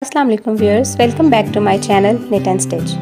Assalamu alaikum viewers, welcome back to my channel Knit and Stitch.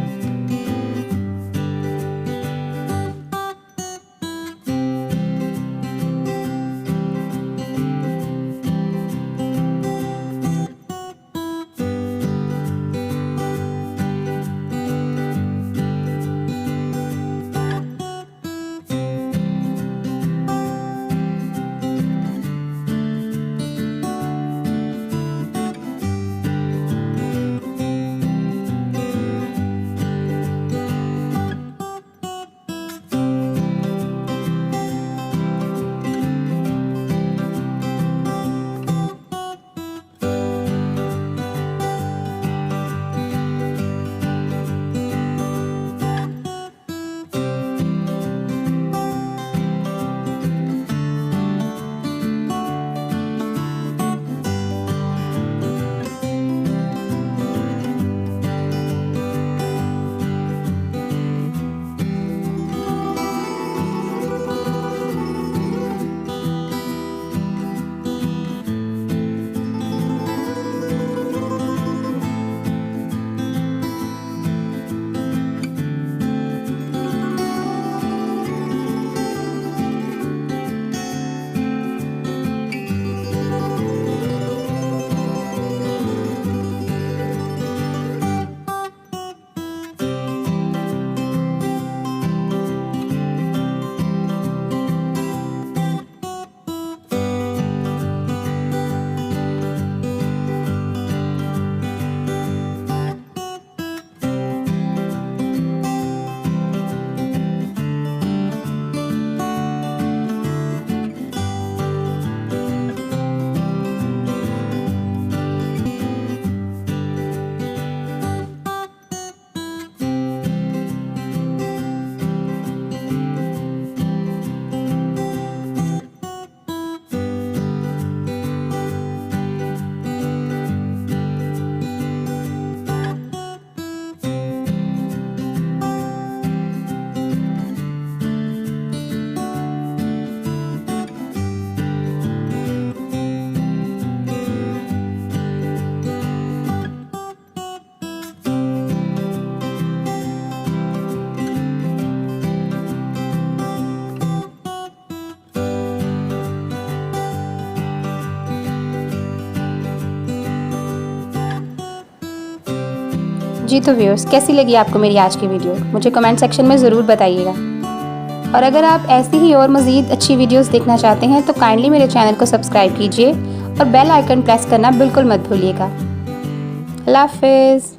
जी तो viewers, कैसी लगी आपको मेरी आज की वीडियो मुझे कमेंट सेक्शन में ज़रूर बताइएगा। और अगर आप ऐसी ही और मज़ीद अच्छी वीडियोस देखना चाहते हैं तो काइंडली मेरे चैनल को सब्सक्राइब कीजिए और बेल आइकन प्रेस करना बिल्कुल मत भूलिएगा। अल्लाह हाफ़िज़।